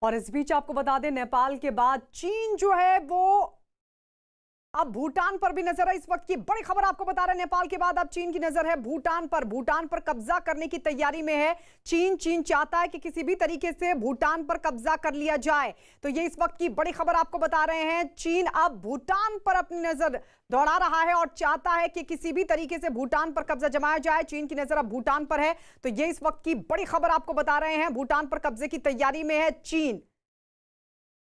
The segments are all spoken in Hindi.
और इस बीच आपको बता दें, नेपाल के बाद चीन जो है वो अब भूटान पर भी नजर है। इस वक्त की बड़ी खबर आपको बता रहे हैं, नेपाल के बाद अब चीन की नजर है भूटान पर। भूटान पर कब्जा करने की तैयारी में है चीन चाहता है कि किसी भी तरीके से भूटान पर कब्जा कर लिया जाए। तो ये इस वक्त की बड़ी खबर आपको बता रहे हैं। चीन अब भूटान पर अपनी नजर दौड़ा रहा है और चाहता है कि किसी भी तरीके से भूटान पर कब्जा जमाया जाए। चीन की नजर अब भूटान पर है। तो ये इस वक्त की बड़ी खबर आपको बता रहे हैं, भूटान पर कब्जे की तैयारी में है चीन,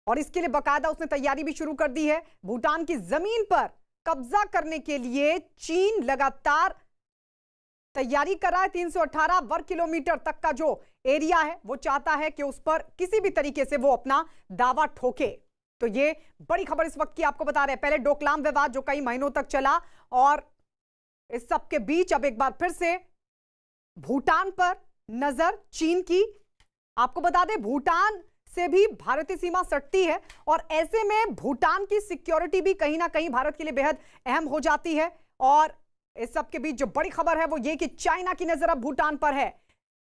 और इसके लिए बकायदा उसने तैयारी भी शुरू कर दी है। भूटान की जमीन पर कब्जा करने के लिए चीन लगातार तैयारी कर रहा है। 318 वर्ग किलोमीटर तक का जो एरिया है वो चाहता है कि उस पर किसी भी तरीके से वो अपना दावा ठोके। तो ये बड़ी खबर इस वक्त की आपको बता रहे हैं। पहले डोकलाम विवाद जो कई महीनों तक चला, और इस सब के बीच अब एक बार फिर से भूटान पर नजर चीन की। आपको बता दें, भूटान से भी भारतीय सीमा सटती है, और ऐसे में भूटान की सिक्योरिटी भी कहीं ना कहीं भारत के लिए बेहद अहम हो जाती है। और इस सब के बीच जो बड़ी खबर है वो ये कि चाइना की नजर अब भूटान पर है।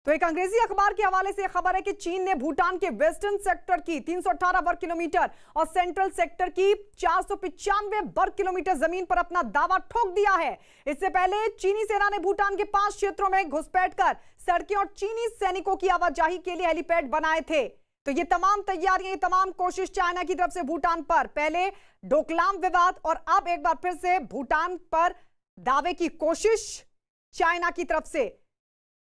तो एक अंग्रेजी अखबार के हवाले से खबर है कि चीन ने भूटान के वेस्टर्न सेक्टर की 318 वर्ग किलोमीटर और सेंट्रल सेक्टर की 495 वर्ग किलोमीटर जमीन पर अपना दावा ठोक दिया है। इससे पहले चीनी सेना ने भूटान के 5 क्षेत्रों में घुसपैठ कर सड़कें और चीनी सैनिकों की आवाजाही के लिए हेलीपैड बनाए थे। तो ये तमाम तैयारियां, ये तमाम कोशिश चाइना की तरफ से भूटान पर, पहले डोकलाम विवाद और अब एक बार फिर से भूटान पर दावे की कोशिश चाइना की तरफ से।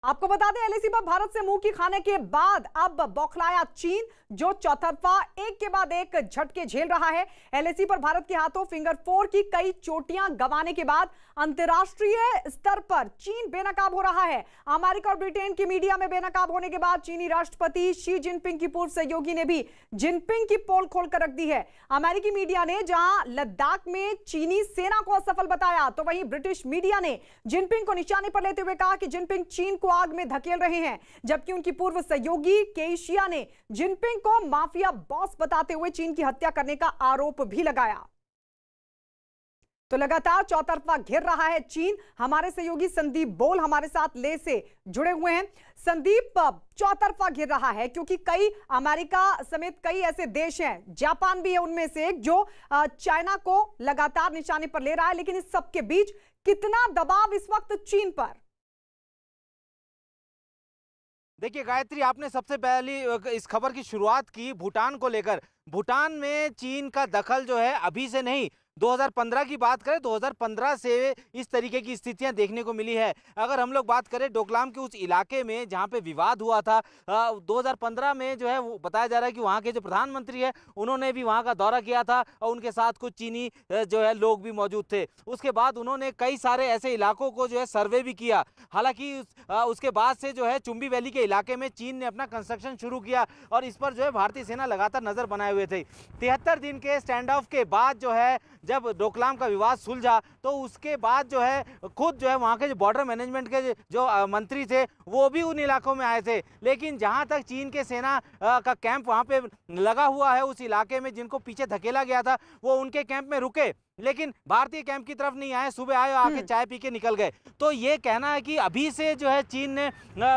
आपको बता दें, एलएसी पर भारत से मुंह की खाने के बाद अब बौखलाया चीन, जो चौतरफा एक के बाद एक झटके झेल रहा है। एलएसी पर भारत के हाथों फिंगर 4 की कई चोटियां गंवाने के बाद अंतर्राष्ट्रीय स्तर पर चीन बेनकाब हो रहा है। अमेरिका और ब्रिटेन की मीडिया में बेनकाब होने के बाद चीनी राष्ट्रपति शी जिनपिंग की पूर्व सहयोगी ने भी जिनपिंग की पोल खोलकर रख दी है। अमेरिकी मीडिया ने जहां लद्दाख में चीनी सेना को असफल बताया, तो वहीं ब्रिटिश मीडिया ने जिनपिंग को निशाने पर लेते हुए कहा कि जिनपिंग चीन को आग में धकेल रहे हैं। जबकि उनकी पूर्व सहयोगी केशिया ने जिनपिंग को माफिया बॉस बताते हुए चीन की हत्या करने का आरोप भी लगाया। तो लगातार चौतरफा घेर रहा है चीन। हमारे सहयोगी संदीप बोल हमारे साथ ले से जुड़े हुए हैं। संदीप, चौतरफा घेर रहा है क्योंकि कई, अमेरिका समेत कई ऐसे देश हैं, जापान भी है उनमें से एक, जो चाइना को लगातार निशाने पर ले रहा है। लेकिन इस सब के बीच कितना दबाव इस वक्त चीन पर? देखिए गायत्री, आपने सबसे पहली इस खबर की शुरुआत की भूटान को लेकर। भूटान में चीन का दखल जो है अभी से नहीं, 2015 की बात करें, 2015 से इस तरीके की स्थितियां देखने को मिली है। अगर हम लोग बात करें डोकलाम के उस इलाके में जहां पे विवाद हुआ था, 2015 में जो है वो बताया जा रहा है कि वहां के जो प्रधानमंत्री है उन्होंने भी वहां का दौरा किया था और उनके साथ कुछ चीनी जो है लोग भी मौजूद थे। उसके बाद उन्होंने कई सारे ऐसे इलाकों को जो है सर्वे भी किया। हालांकि उसके बाद से जो है चुम्बी वैली के इलाके में चीन ने अपना कंस्ट्रक्शन शुरू किया और इस पर जो है भारतीय सेना लगातार नजर बनाए हुए थे। 73 दिन के स्टैंड ऑफ के बाद जो है जब डोकलाम का विवाद सुलझा, तो उसके बाद जो है खुद जो है वहाँ के जो बॉर्डर मैनेजमेंट के जो मंत्री थे वो भी उन इलाकों में आए थे। लेकिन जहाँ तक चीन के सेना का कैंप वहाँ पे लगा हुआ है उस इलाके में, जिनको पीछे धकेला गया था, वो उनके कैंप में रुके, लेकिन भारतीय कैंप की तरफ नहीं आए। सुबह आए, आके चाय पी के निकल गए। तो ये कहना है कि अभी से जो है चीन ने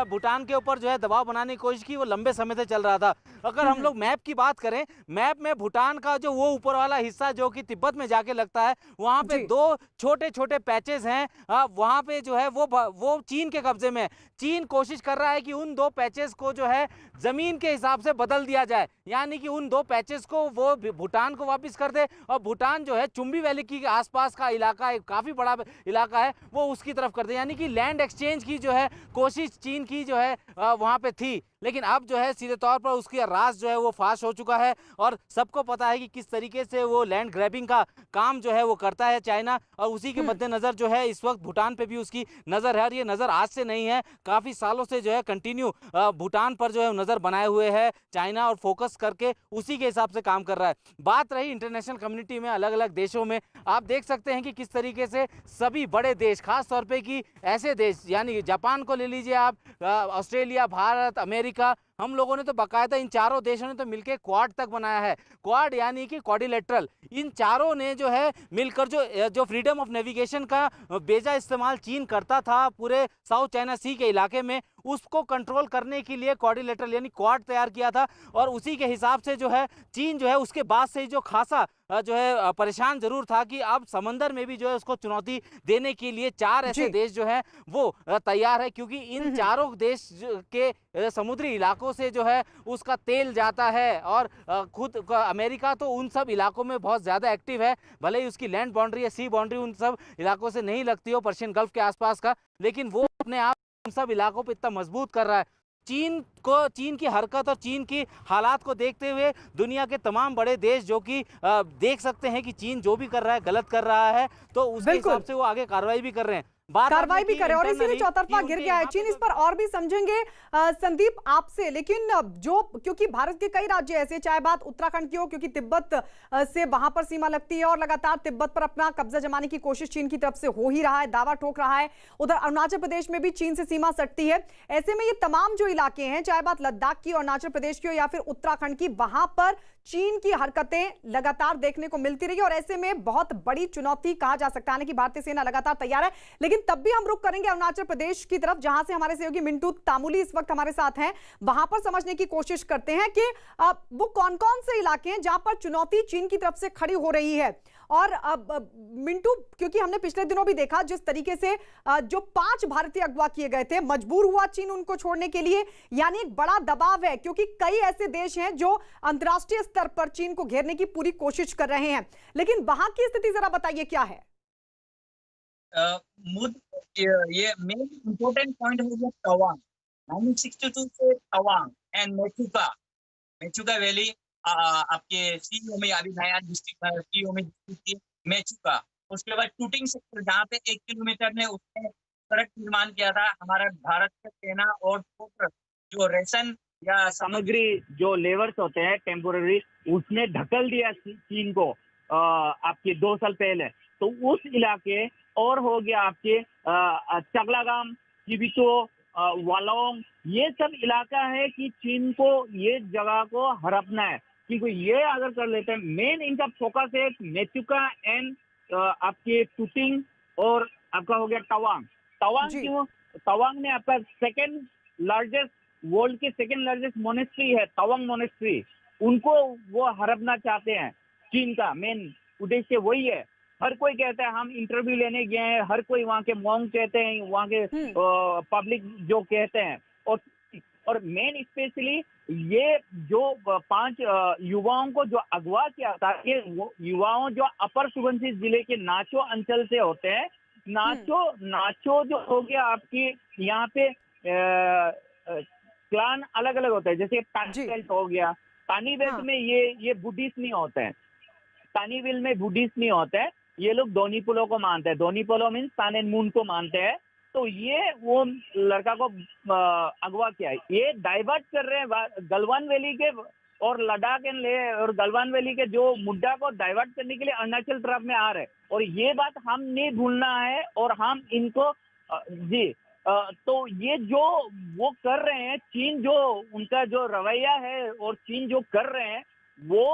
भूटान के ऊपर जो है दबाव बनाने की कोशिश की, वो लंबे समय से चल रहा था। अगर हम लोग मैप की बात करें, मैप में भूटान का जो वो ऊपर वाला हिस्सा जो कि तिब्बत में जाके लगता है, वहाँ पे 2 छोटे छोटे पैचेस हैं, वहाँ पे जो है वो चीन के कब्जे में है। चीन कोशिश कर रहा है कि उन 2 पैचेस को जो है जमीन के हिसाब से बदल दिया जाए, यानी कि उन 2 पैचेस को वो भूटान को वापस कर दे, और भूटान जो है चुम्बी वैली की आसपास का इलाका, एक काफी बड़ा इलाका है, वो उसकी तरफ कर दे। यानी कि लैंड एक्सचेंज की जो है कोशिश चीन की जो है वहां पे थी, लेकिन अब जो है सीधे तौर पर उसकी राज जो है वो फाश हो चुका है। और सबको पता है कि किस तरीके से वो लैंड ग्रैबिंग का काम जो है वो करता है चाइना, और उसी के मद्देनजर जो है इस वक्त भूटान पे भी उसकी नजर है। और ये नजर आज से नहीं है, काफी सालों से जो है कंटिन्यू भूटान पर जो है नजर बनाए हुए है चाइना, और फोकस करके उसी के हिसाब से काम कर रहा है। बात रही इंटरनेशनल कम्युनिटी में, अलग अलग देशों में, आप देख सकते हैं कि किस तरीके से सभी बड़े देश, खास तौर पे कि ऐसे देश, यानी जापान को ले लीजिए आप, ऑस्ट्रेलिया, भारत, अमेरिका, हम लोगों ने तो बाकायदा इन चारों देशों ने तो मिलकर क्वाड तक बनाया है। क्वाड यानी कि क्वाड्रिलेटरल। इन चारों ने जो है मिलकर जो फ्रीडम ऑफ नेविगेशन का बेजा इस्तेमाल चीन करता था पूरे साउथ चाइना सी के इलाके में, उसको कंट्रोल करने के लिए क्वाड्रिलेटरल यानी क्वाड तैयार किया था। और उसी के हिसाब से जो है चीन जो है उसके बाद से जो खासा जो है परेशान जरूर था कि अब समंदर में भी जो है उसको चुनौती देने के लिए चार ऐसे देश जो है वो तैयार है, क्योंकि इन चारों देश के समुद्री इलाकों से जो है उसका तेल जाता है। और खुद अमेरिका तो उन सब इलाकों में बहुत ज़्यादा एक्टिव है, भले ही उसकी लैंड बाउंड्री या सी बाउंड्री उन सब इलाकों से नहीं लगती हो, पर्शियन गल्फ के आसपास का, लेकिन वो अपने आप उन सब इलाकों पर इतना मजबूत कर रहा है। चीन की हरकत और चीन की हालात को देखते हुए दुनिया के तमाम बड़े देश जो कि देख सकते हैं कि चीन जो भी कर रहा है गलत कर रहा है, तो उसके हिसाब से वो आगे कार्रवाई भी कर रहे हैं, कार्रवाई भी करे, और इसीलिए चौतरफा गिर गया है चीन। इस पर और भी समझेंगे संदीप आपसे, लेकिन जो क्योंकि भारत के कई राज्य ऐसे, चाहे बात उत्तराखंड की हो क्योंकि तिब्बत से वहां पर सीमा लगती है और लगातार तिब्बत पर अपना कब्जा जमाने की कोशिश चीन की तरफ से हो ही रहा है, दावा ठोक रहा है। उधर अरुणाचल प्रदेश में भी चीन से सीमा सटती है। ऐसे में ये तमाम जो इलाके हैं, चाहे बात लद्दाख की, अरुणाचल प्रदेश की हो या फिर उत्तराखंड की, वहां पर चीन की हरकतें लगातार देखने को मिलती रही और ऐसे में बहुत बड़ी चुनौती कहा जा सकता है कि भारतीय सेना लगातार तैयार है। लेकिन तब भी हम रुक करेंगे अरुणाचल प्रदेश की तरफ, जहां से हमारे सहयोगी मिंटू तामुली इस वक्त हमारे साथ हैं। वहां पर समझने की कोशिश करते हैं कि वो कौन कौन से इलाके हैं जहां पर चुनौती चीन की तरफ से खड़ी हो रही है। और मिंटू, क्योंकि हमने पिछले दिनों भी देखा जिस तरीके से जो 5 भारतीय अगवा किए गए थे, मजबूर हुआ चीन उनको छोड़ने के लिए, यानी एक बड़ा दबाव है क्योंकि कई ऐसे देश हैं जो अंतर्राष्ट्रीय स्तर पर चीन को घेरने की पूरी कोशिश कर रहे हैं। लेकिन वहां की स्थिति जरा बताइए क्या है? ये मेन इंपॉर्टेंट पॉइंट हो गया तवांग, 1962 से तवांग एंड मेचुका वैली, आपके सीओमी अभिधाया डिस्ट्रिक्ट सीओमी डिस्ट्रिक्ट मेचुका। उसके बाद टूटिंग सेक्टर जहाँ पे 1 किलोमीटर में उसने सड़क निर्माण किया था, हमारा भारत का सेना और जो रेशन या सामग्री जो लेवर्स होते हैं टेम्पोररी, उसने ढकल दिया चीन को आपके 2 साल पहले। तो उस इलाके और हो गया आपके चगलागाम, किबितो, वालोंग, ये सब इलाका है कि चीन को ये जगह को हड़पना है। क्योंकि ये अगर कर लेते हैं, मेन इनका फोकस है मेचुका एंड आपके टूटिंग और आपका हो गया तवांग। क्यों? तवांग में आपका वर्ल्ड के सेकेंड लार्जेस्ट मोनेस्ट्री है तवांग मोनेस्ट्री, उनको वो हड़पना चाहते हैं। चीन का मेन उद्देश्य वही है। हर कोई कहता है हम इंटरव्यू लेने गए हैं, हर कोई वहाँ के मॉन्क कहते हैं, वहाँ के पब्लिक जो कहते हैं। और मेन स्पेशली ये जो 5 युवाओं को जो अगवा किया था, ये युवाओं जो अपर सुबनसिरी जिले के नाचो अंचल से होते हैं। नाचो जो हो गया आपकी यहाँ पे क्लान अलग अलग होता है, जैसे तानी बेल्ट हो गया। तानी बेल्ट में ये बुद्धिस्ट नहीं होते हैं, तानी बेल्ट में बुद्धिस्ट नहीं होते हैं। ये लोग दोनीपोलो को मानते हैं, दोनीपोलो मीन्स सन एंड मून को मानते हैं। तो ये वो लड़का को अगवा किया है। ये डाइवर्ट कर रहे हैं गलवान वैली के और लद्दाख एंड लेह और गलवान वैली के जो मुद्दा को डाइवर्ट करने के लिए अरुणाचल तरफ में आ रहे हैं। और ये बात हम नहीं भूलना है और हम इनको तो ये जो वो कर रहे हैं, चीन जो उनका जो रवैया है और चीन जो कर रहे हैं वो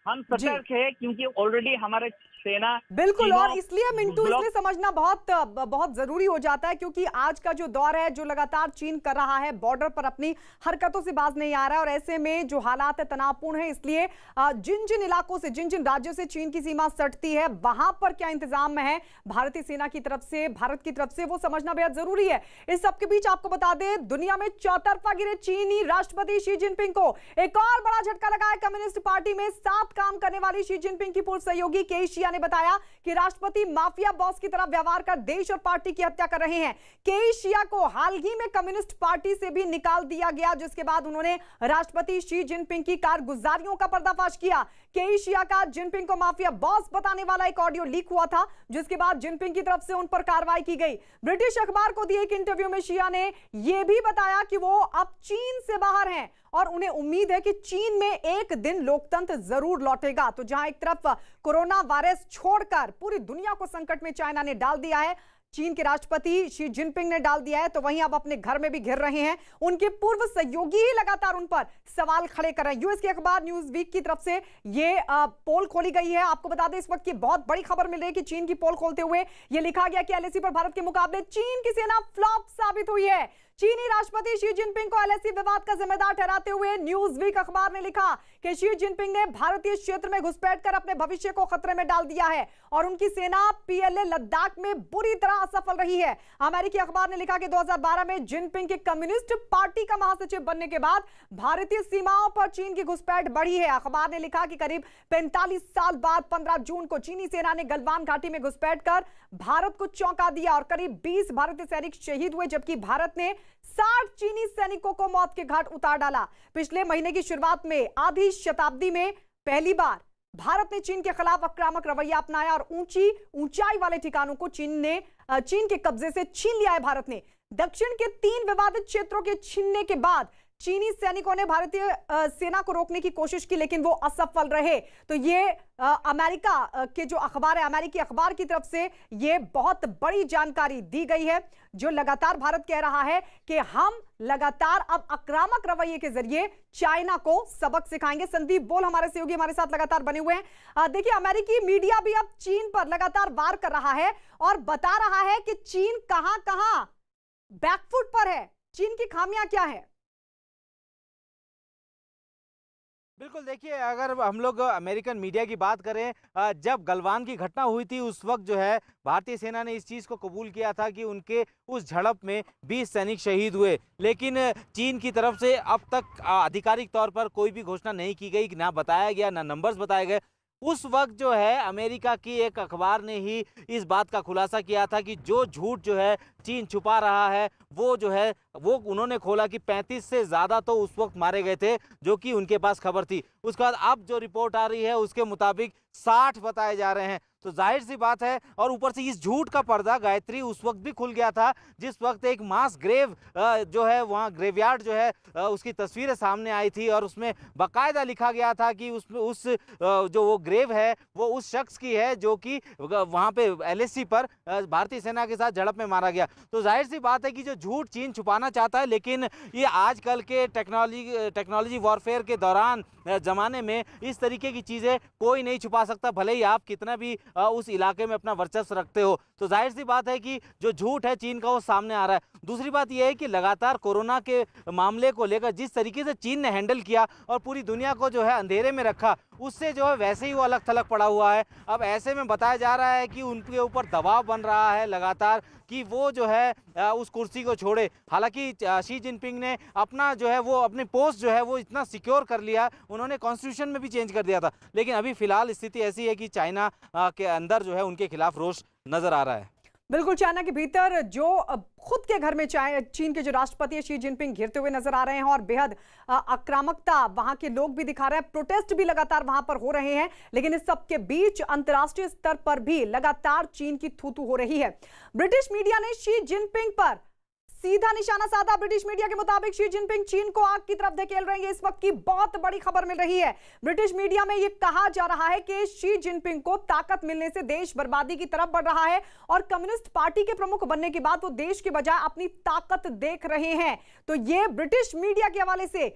हम सतर्क है, क्योंकि ऑलरेडी हमारे सेना बिल्कुल। और इसलिए मिंटू, इसलिए समझना बहुत जरूरी हो जाता है क्योंकि आज का जो दौर है जो लगातार चीन कर रहा है, बॉर्डर पर अपनी हरकतों से बाज नहीं आ रहा है और ऐसे में जो हालात है तनावपूर्ण है। इसलिए जिन जिन इलाकों से, जिन जिन राज्यों से चीन की सीमा सटती है, वहां पर क्या इंतजाम है भारतीय सेना की तरफ से, भारत की तरफ से, वो समझना बेहद जरूरी है। इस सबके बीच आपको बता दें, दुनिया में चौतरफा गिरे चीनी राष्ट्रपति शी जिनपिंग को एक और बड़ा झटका लगा है। कम्युनिस्ट पार्टी में साथ काम करने वाली शी जिनपिंग की पूर्व सहयोगी केई शिया ने बताया कि राष्ट्रपति माफिया बॉस की तरह व्यवहार कर देश और पार्टी की हत्या कर रहे हैं। केई शिया को हाल ही में कम्युनिस्ट पार्टी से भी निकाल दिया गया, जिसके बाद उन्होंने राष्ट्रपति शी जिनपिंग की कारगुजारियों का पर्दाफाश किया। केई शिया का जिनपिंग को माफिया बॉस बताने वाला एक ऑडियो लीक हुआ था, जिसके बाद जिनपिंग की तरफ से उन पर कार्रवाई की गई। ब्रिटिश अखबार को दिए एक इंटरव्यू में शिया ने यह भी बताया कि वो अब चीन से बाहर हैं और उन्हें उम्मीद है कि चीन में एक दिन लोकतंत्र जरूर लौटेगा। तो जहां एक तरफ कोरोना वायरस छोड़कर पूरी दुनिया को संकट में चाइना ने डाल दिया है, चीन के राष्ट्रपति शी जिनपिंग ने डाल दिया है, तो वहीं अब अपने घर में भी घिर रहे हैं। उनके पूर्व सहयोगी ही लगातार उन पर सवाल खड़े कर रहे हैं। यूएस के अखबार न्यूज वीक की तरफ से ये पोल खोली गई है। आपको बता दें, इस वक्त की बहुत बड़ी खबर मिल रही है कि चीन की पोल खोलते हुए ये लिखा गया कि एलएसी पर भारत के मुकाबले चीन की सेना फ्लॉप साबित हुई है। चीनी राष्ट्रपति शी जिनपिंग को एलएसी विवाद का जिम्मेदार ठहराते हुए न्यूज वीक अखबार ने लिखा कि शी जिनपिंग ने भारतीय क्षेत्र में घुसपैठ कर अपने भविष्य को खतरे में डाल दिया है और उनकी सेना पीएलए लद्दाख में बुरी तरह असफल रही है। अमेरिकी अखबार ने लिखा कि 2012 में जिनपिंग के कम्युनिस्ट पार्टी का महासचिव बनने के बाद भारतीय सीमाओं पर चीन की घुसपैठ बढ़ी है। अखबार ने लिखा कि करीब 45 साल बाद 15 जून को चीनी सेना ने गलवान घाटी में घुसपैठ कर भारत को चौंका दिया और करीब 20 भारतीय सैनिक शहीद हुए, जबकि भारत ने 60 चीनी सैनिकों को मौत के घाट उतार डाला। पिछले महीने की शुरुआत में आधी शताब्दी में पहली बार भारत ने चीन के खिलाफ आक्रामक रवैया अपनाया और ऊंचाई वाले ठिकानों को चीन के कब्जे से छीन लिया है। भारत ने दक्षिण के 3 विवादित क्षेत्रों के छीनने के बाद चीनी सैनिकों ने भारतीय सेना को रोकने की कोशिश की, लेकिन वो असफल रहे। तो ये अमेरिका के जो अखबार है, अमेरिकी अखबार की तरफ से ये बहुत बड़ी जानकारी दी गई है, जो लगातार भारत कह रहा है कि हम लगातार अब आक्रामक रवैये के जरिए चाइना को सबक सिखाएंगे। संदीप बोल हमारे सहयोगी हमारे साथ लगातार बने हुए हैं। देखिए, अमेरिकी मीडिया भी अब चीन पर लगातार वार कर रहा है और बता रहा है कि चीन कहां बैकफुट पर है, चीन की खामियां क्या है। बिल्कुल, देखिए, अगर हम लोग अमेरिकन मीडिया की बात करें, जब गलवान की घटना हुई थी उस वक्त जो है भारतीय सेना ने इस चीज़ को कबूल किया था कि उनके उस झड़प में 20 सैनिक शहीद हुए, लेकिन चीन की तरफ से अब तक आधिकारिक तौर पर कोई भी घोषणा नहीं की गई, ना बताया गया, ना नंबर्स बताए गए। उस वक्त जो है अमेरिका की एक अखबार ने ही इस बात का खुलासा किया था कि जो झूठ जो है चीन छुपा रहा है वो जो है वो उन्होंने खोला कि 35 से ज़्यादा तो उस वक्त मारे गए थे, जो कि उनके पास खबर थी। उसके बाद अब जो रिपोर्ट आ रही है उसके मुताबिक 60 बताए जा रहे हैं। तो जाहिर सी बात है, और ऊपर से इस झूठ का पर्दा गायत्री उस वक्त भी खुल गया था जिस वक्त एक मास ग्रेव जो है वहाँ ग्रेवयार्ड जो है उसकी तस्वीरें सामने आई थी और उसमें बाकायदा लिखा गया था कि उसमें जो वो ग्रेव है वो उस शख्स की है जो कि वहाँ पे एलएसी पर भारतीय सेना के साथ झड़प में मारा गया। तो जाहिर सी बात है कि जो झूठ चीन छुपाना चाहता है, लेकिन ये आजकल के टेक्नोलॉजी वॉरफेयर के दौरान ज़माने में इस तरीके की चीज़ें कोई नहीं छुपा सकता, भले ही आप कितना भी उस इलाके में अपना वर्चस्व रखते हो। तो जाहिर सी बात है कि जो झूठ है चीन का वो सामने आ रहा है। दूसरी बात यह है कि लगातार कोरोना के मामले को लेकर जिस तरीके से चीन ने हैंडल किया और पूरी दुनिया को जो है अंधेरे में रखा, उससे जो है वैसे ही वो अलग थलग पड़ा हुआ है। अब ऐसे में बताया जा रहा है कि उनके ऊपर दबाव बन रहा है लगातार कि वो जो है उस कुर्सी को छोड़े। हालांकि शी जिनपिंग ने अपना जो है वो अपनी पोस्ट जो है वो इतना सिक्योर कर लिया, उन्होंने कॉन्स्टिट्यूशन में भी चेंज कर दिया था, लेकिन अभी फिलहाल स्थिति ऐसी है कि चाइना के अंदर जो है उनके खिलाफ रोष नजर आ रहा है। बिल्कुल, चाइना के भीतर जो खुद के घर में चीन के जो राष्ट्रपति शी जिनपिंग घिरते हुए नजर आ रहे हैं और बेहद आक्रामकता वहां के लोग भी दिखा रहे हैं, प्रोटेस्ट भी लगातार वहां पर हो रहे हैं, लेकिन इस सब के बीच अंतर्राष्ट्रीय स्तर पर भी लगातार चीन की थू-थू हो रही है। ब्रिटिश मीडिया ने शी जिनपिंग पर सीधा निशाना साधा। ब्रिटिश मीडिया के मुताबिक शी जिनपिंग चीन को आग की तरफ धकेल रहे हैं। इस वक्त की बहुत बड़ी खबर मिल रही है। ब्रिटिश मीडिया में यह कहा जा रहा है कि शी जिनपिंग को ताकत मिलने से देश बर्बादी की तरफ बढ़ रहा है और कम्युनिस्ट पार्टी के प्रमुख बनने के बाद वो देश के बजाय अपनी ताकत देख रहे हैं। तो यह ब्रिटिश मीडिया के हवाले से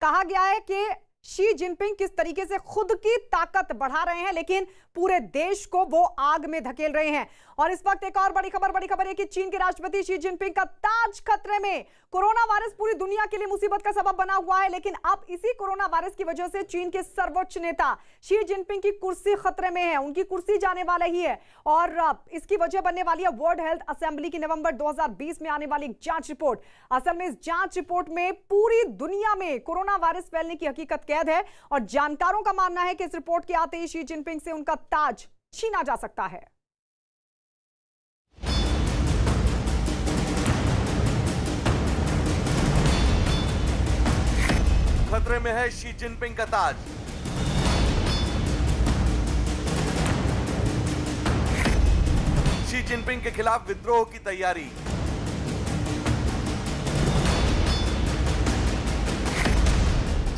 कहा गया है कि शी जिनपिंग किस तरीके से खुद की ताकत बढ़ा रहे हैं, लेकिन पूरे देश को वो आग में धकेल रहे हैं। और इस वक्त एक और बड़ी खबर है कि चीन के राष्ट्रपति शी जिनपिंग का ताज खतरे में। कोरोना वायरस पूरी दुनिया के लिए मुसीबत का सबब बना हुआ है, लेकिन अब इसी कोरोना वायरस की वजह से चीन के सर्वोच्च नेता शी जिनपिंग की कुर्सी खतरे में है। उनकी कुर्सी जाने वाला ही है और इसकी वजह बनने वाली है वर्ल्ड हेल्थ असेंबली की नवंबर 2020 में आने वाली एक जांच रिपोर्ट। असल में इस जांच रिपोर्ट में पूरी दुनिया में कोरोना वायरस फैलने की हकीकत कैद है और जानकारों का मानना है कि इस रिपोर्ट के आते ही शी जिनपिंग से उनका ताज छीना जा सकता है। खतरे में है शी जिनपिंग का ताज। शी जिनपिंग के खिलाफ विद्रोह की तैयारी।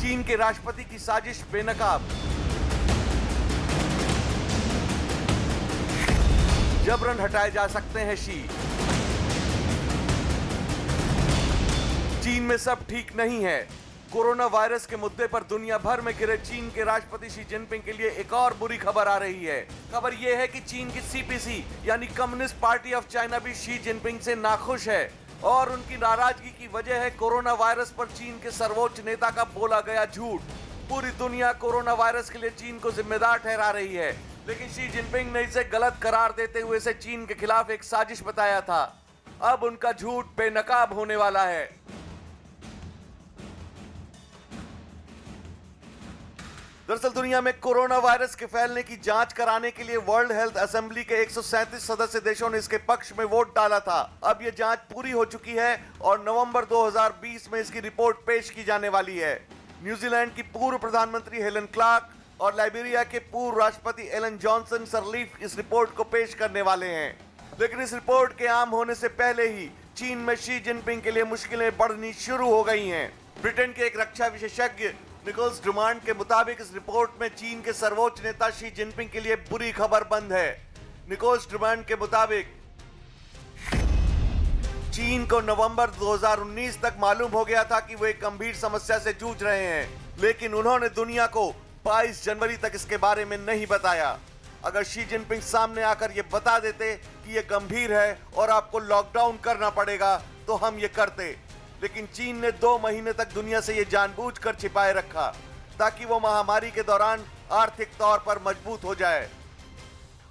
चीन के राष्ट्रपति की साजिश बेनकाब। जबरन हटाए जा सकते हैं शी। चीन में सब ठीक नहीं है। कोरोना वायरस के मुद्दे पर दुनिया भर में घिरे चीन के राष्ट्रपति शी जिनपिंग के लिए एक और बुरी खबर आ रही है। खबर यह है कि चीन की सीपीसी यानी कम्युनिस्ट पार्टी ऑफ चाइना भी शी जिनपिंग से नाखुश है और उनकी नाराजगी की वजह है कोरोना वायरस पर चीन के सर्वोच्च नेता का बोला गया झूठ। पूरी दुनिया कोरोना वायरस के लिए चीन को जिम्मेदार ठहरा रही है, लेकिन शी जिनपिंग ने इसे गलत करार देते हुए इसे चीन के खिलाफ एक साजिश बताया था। अब उनका झूठ बेनकाब होने वाला है। दरअसल दुनिया में कोरोना वायरस के फैलने की जांच कराने के लिए वर्ल्ड हेल्थ असेंबली के 137 सदस्य देशों ने इसके पक्ष में वोट डाला था। अब यह जांच पूरी हो चुकी है और नवंबर 2020 में इसकी रिपोर्ट पेश की जाने वाली है। न्यूजीलैंड की पूर्व प्रधानमंत्री हेलन क्लार्क और लाइबेरिया के पूर्व राष्ट्रपति एलन जॉनसन सरलीफ इस रिपोर्ट को पेश करने वाले हैं। लेकिन इस रिपोर्ट के आम होने से पहले ही चीन में शी जिनपिंग के लिए मुश्किलें बढ़नी शुरू हो गई हैं। ब्रिटेन के एक रक्षा विशेषज्ञ निकोलस ड्रुमांड के मुताबिक इस रिपोर्ट में चीन के सर्वोच्च नेता शी जिनपिंग के लिए बुरी खबर बंद है। निकोलस ड्रुमांड के मुताबिक चीन को नवंबर 2019 तक मालूम हो गया था कि वो एक गंभीर समस्या से जूझ रहे हैं, लेकिन उन्होंने दुनिया को 22 जनवरी तक इसके बारे में नहीं बताया। अगर शी जिनपिंग सामने आकर ये बता देते कि ये गंभीर है और आपको लॉकडाउन करना पड़ेगा तो हम ये करते, लेकिन चीन ने 2 महीने तक दुनिया से ये जानबूझकर छिपाए रखा ताकि वो महामारी के दौरान आर्थिक तौर पर मजबूत हो जाए।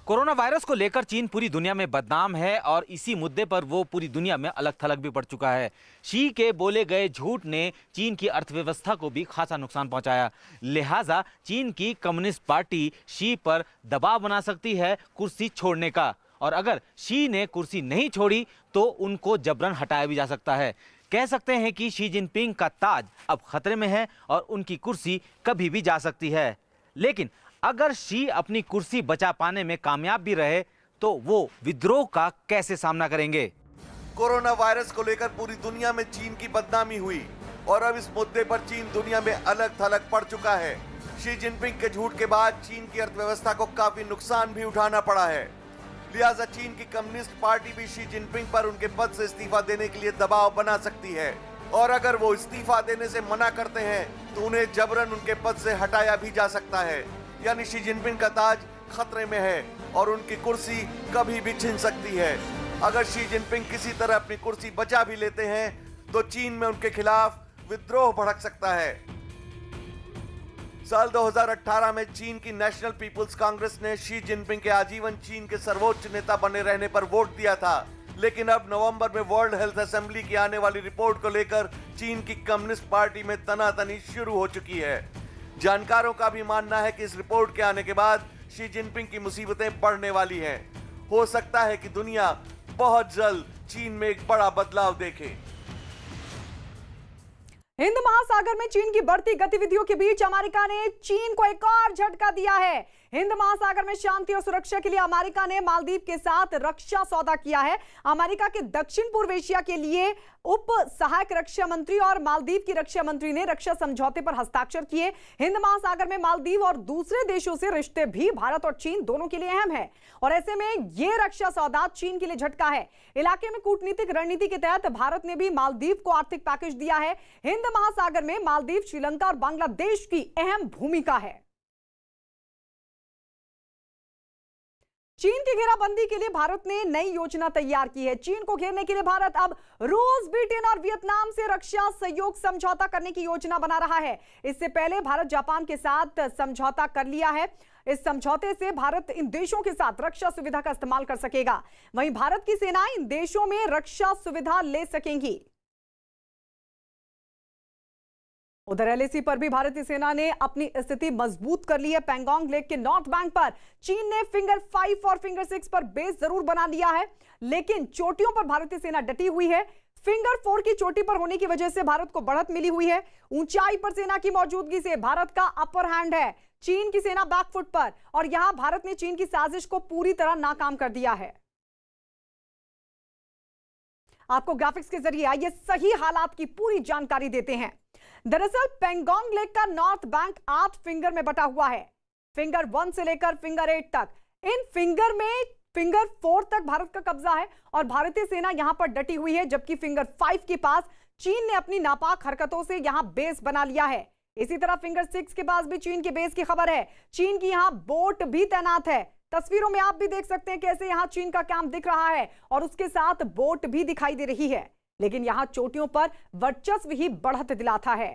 कोरोना वायरस को लेकर चीन पूरी दुनिया में बदनाम है और इसी मुद्दे पर वो पूरी दुनिया में अलग थलग भी पड़ चुका है। शी के बोले गए झूठ ने चीन की अर्थव्यवस्था को भी खासा नुकसान पहुंचाया। लिहाजा चीन की कम्युनिस्ट पार्टी शी पर दबाव बना सकती है कुर्सी छोड़ने का, और अगर शी ने कुर्सी नहीं छोड़ी तो उनको जबरन हटाया भी जा सकता है। कह सकते हैं कि शी जिनपिंग का ताज अब खतरे में है और उनकी कुर्सी कभी भी जा सकती है। लेकिन अगर शी अपनी कुर्सी बचा पाने में कामयाब भी रहे तो वो विद्रोह का कैसे सामना करेंगे? कोरोना वायरस को लेकर पूरी दुनिया में चीन की बदनामी हुई और अब इस मुद्दे पर चीन दुनिया में अलग थलग पड़ चुका है। शी जिनपिंग के झूठ के बाद चीन की अर्थव्यवस्था को काफी नुकसान भी उठाना पड़ा है। लिहाजा चीन की कम्युनिस्ट पार्टी भी शी जिनपिंग पर उनके पद से इस्तीफा देने के लिए दबाव बना सकती है, और अगर वो इस्तीफा देने से मना करते हैं तो उन्हें जबरन उनके पद से हटाया भी जा सकता है। यानी शी जिनपिंग का ताज खतरे में है और उनकी कुर्सी कभी भी छिन सकती है। अगर शी जिनपिंग किसी तरह अपनी कुर्सी बचा भी लेते हैं तो चीन में उनके खिलाफ विद्रोह भड़क सकता है। साल 2018 में चीन की नेशनल पीपुल्स कांग्रेस ने शी जिनपिंग के आजीवन चीन के सर्वोच्च नेता बने रहने पर वोट दिया था, लेकिन अब नवंबर में वर्ल्ड हेल्थ असेंबली की आने वाली रिपोर्ट को लेकर चीन की कम्युनिस्ट पार्टी में तनातनी शुरू हो चुकी है। जानकारों का भी मानना है कि इस रिपोर्ट के आने के बाद शी जिनपिंग की मुसीबतें बढ़ने वाली हैं। हो सकता है कि दुनिया बहुत जल्द चीन में एक बड़ा बदलाव देखे। हिंद महासागर में चीन की बढ़ती गतिविधियों के बीच अमेरिका ने चीन को एक और झटका दिया है। हिंद महासागर में शांति और सुरक्षा के लिए अमेरिका ने मालदीव के साथ रक्षा सौदा किया है। अमेरिका के दक्षिण पूर्व एशिया के लिए उप सहायक रक्षा मंत्री और मालदीव की रक्षा मंत्री ने रक्षा समझौते पर हस्ताक्षर किए। हिंद महासागर में मालदीव और दूसरे देशों से रिश्ते भी भारत और चीन दोनों के लिए अहम है, और ऐसे में ये रक्षा सौदा चीन के लिए झटका है। इलाके में कूटनीतिक रणनीति के तहत भारत ने भी मालदीव को आर्थिक पैकेज दिया है। हिंद महासागर में मालदीव, श्रीलंका और बांग्लादेश की अहम भूमिका है। चीन की घेराबंदी के लिए भारत ने नई योजना तैयार की है। चीन को घेरने के लिए भारत अब रूस, ब्रिटेन और वियतनाम से रक्षा सहयोग समझौता करने की योजना बना रहा है। इससे पहले भारत जापान के साथ समझौता कर लिया है। इस समझौते से भारत इन देशों के साथ रक्षा सुविधा का इस्तेमाल कर सकेगा। वहीं भारत की सेनाएं इन देशों में रक्षा सुविधा ले सकेंगी। उधर एलएसी पर भी भारतीय सेना ने अपनी स्थिति मजबूत कर ली है। पैंगोंग लेक के नॉर्थ बैंक पर चीन ने फिंगर 5 और फिंगर 6 पर बेस जरूर बना लिया है, लेकिन चोटियों पर भारतीय सेना डटी हुई है। फिंगर 4 की चोटी पर होने की वजह से भारत को बढ़त मिली हुई है। ऊंचाई पर सेना की मौजूदगी से भारत का अपर हैंड है। चीन की सेना बैकफुट पर, और यहां भारत ने चीन की साजिश को पूरी तरह नाकाम कर दिया है। आपको ग्राफिक्स के जरिए आइए सही हालात की पूरी जानकारी देते हैं। दरअसल पैंगोंग लेक का नॉर्थ बैंक 8 फिंगर में बटा हुआ है, फिंगर 1 से लेकर फिंगर 8 तक। इन फिंगर में फिंगर 4 तक भारत का कब्जा है और भारतीय सेना यहां पर डटी हुई है, जबकि फिंगर 5 के पास चीन ने अपनी नापाक हरकतों से यहां बेस बना लिया है। इसी तरह फिंगर 6 के पास भी चीन के बेस की खबर है। चीन की यहां बोट भी तैनात है। तस्वीरों में आप भी देख सकते हैं कैसे यहां चीन का कैंप दिख रहा है और उसके साथ बोट भी दिखाई दे रही है, लेकिन यहां चोटियों पर वर्चस्व ही बढ़त दिलाता है।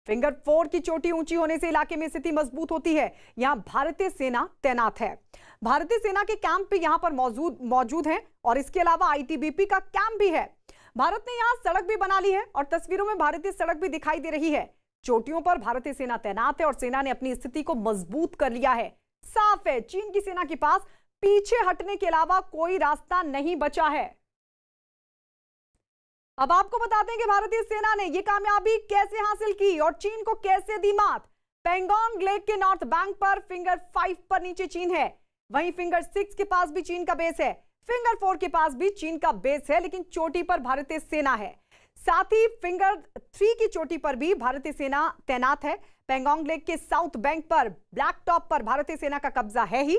फिंगर 4 की चोटी ऊंची होने से इलाके में स्थिति मजबूत होती है। यहां भारतीय सेना तैनात है। भारतीय सेना के कैंप भी यहां पर मौजूद हैं और इसके अलावा आईटीबीपी का कैंप भी है। भारत ने यहां सड़क भी बना ली है और तस्वीरों में भारतीय सड़क भी दिखाई दे रही है। चोटियों पर भारतीय सेना तैनात है और सेना ने अपनी स्थिति को मजबूत कर लिया है। साफ है, चीन की सेना के पास पीछे हटने के अलावा कोई रास्ता नहीं बचा है। अब आपको बताते हैं कि भारतीय सेना ने यह कामयाबी कैसे हासिल की और चीन को कैसे दी मात। पेंगोंग लेक के नॉर्थ बैंक पर फिंगर 5 पर नीचे चीन है, वहीं फिंगर 6 के पास भी चीन का बेस है। फिंगर 4 के पास भी चीन का बेस है, लेकिन चोटी पर भारतीय सेना है। साथ ही फिंगर 3 की चोटी पर भी भारतीय सेना तैनात है। पेंगोंग लेक के साउथ बैंक पर ब्लैक टॉप पर भारतीय सेना का कब्जा है ही।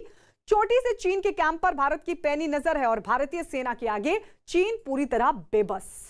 चोटी से चीन के कैंप पर भारत की पैनी नजर है और भारतीय सेना के आगे चीन पूरी तरह बेबस।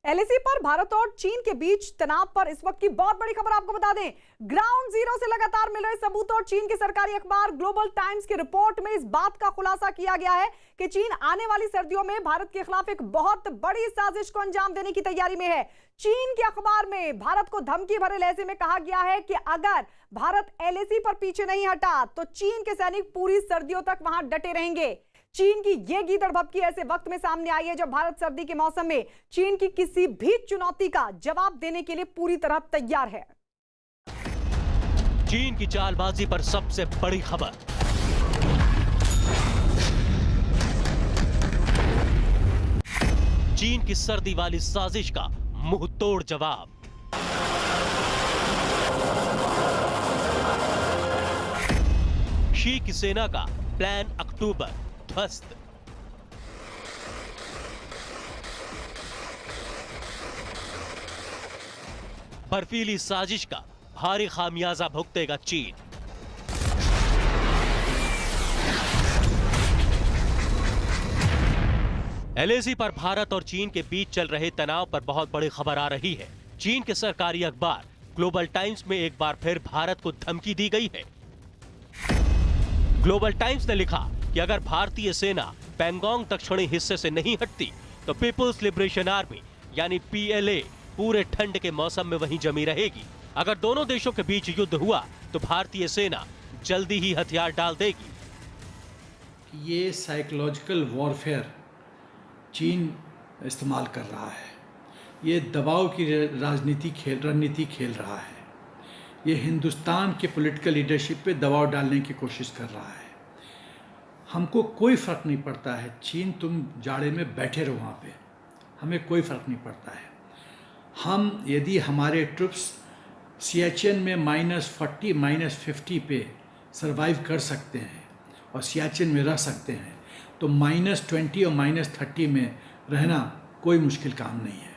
एलएसी पर भारत और चीन के बीच तनाव पर इस वक्त की बहुत बड़ी खबर आपको बता दें। ग्राउंड जीरो से लगातार मिल रहे सबूत और चीन के सरकारी अखबार ग्लोबल टाइम्स की रिपोर्ट में इस बात का खुलासा किया गया है कि चीन आने वाली सर्दियों में भारत के खिलाफ एक बहुत बड़ी साजिश को अंजाम देने की तैयारी में है। चीन के अखबार में भारत को धमकी भरे लहजे में कहा गया है कि अगर भारत एलएसी पर पीछे नहीं हटा तो चीन के सैनिक पूरी सर्दियों तक वहां डटे रहेंगे। चीन की यह गीदड़ भभकी ऐसे वक्त में सामने आई है जब भारत सर्दी के मौसम में चीन की किसी भी चुनौती का जवाब देने के लिए पूरी तरह तैयार है। चीन की चालबाजी पर सबसे बड़ी खबर। चीन की सर्दी वाली साजिश का मुंह तोड़ जवाब। शी की सेना का प्लान अक्टूबर ध्वस्त। बर्फीली साजिश का भारी खामियाजा भुगतेगा चीन। एलएसी पर भारत और चीन के बीच चल रहे तनाव पर बहुत बड़ी खबर आ रही है। चीन के सरकारी अखबार ग्लोबल टाइम्स में एक बार फिर भारत को धमकी दी गई है। ग्लोबल टाइम्स ने लिखा कि अगर भारतीय सेना पेंगोंग दक्षिणी हिस्से से नहीं हटती तो पीपुल्स लिबरेशन आर्मी यानी पीएलए पूरे ठंड के मौसम में वहीं जमी रहेगी। अगर दोनों देशों के बीच युद्ध हुआ तो भारतीय सेना जल्दी ही हथियार डाल देगी। ये साइकोलॉजिकल वॉरफेयर चीन इस्तेमाल कर रहा है। ये दबाव की रणनीति खेल रहा है। ये हिंदुस्तान के पॉलिटिकल लीडरशिप पे दबाव डालने की कोशिश कर रहा है। हमको कोई फ़र्क नहीं पड़ता है, चीन तुम जाड़े में बैठे रहो वहाँ पे, हमें कोई फ़र्क नहीं पड़ता है। हम यदि हमारे ट्रुप्स सियाचिन में -40 -50 पे सरवाइव कर सकते हैं और सियाचिन में रह सकते हैं तो -20 और -30 में रहना कोई मुश्किल काम नहीं है।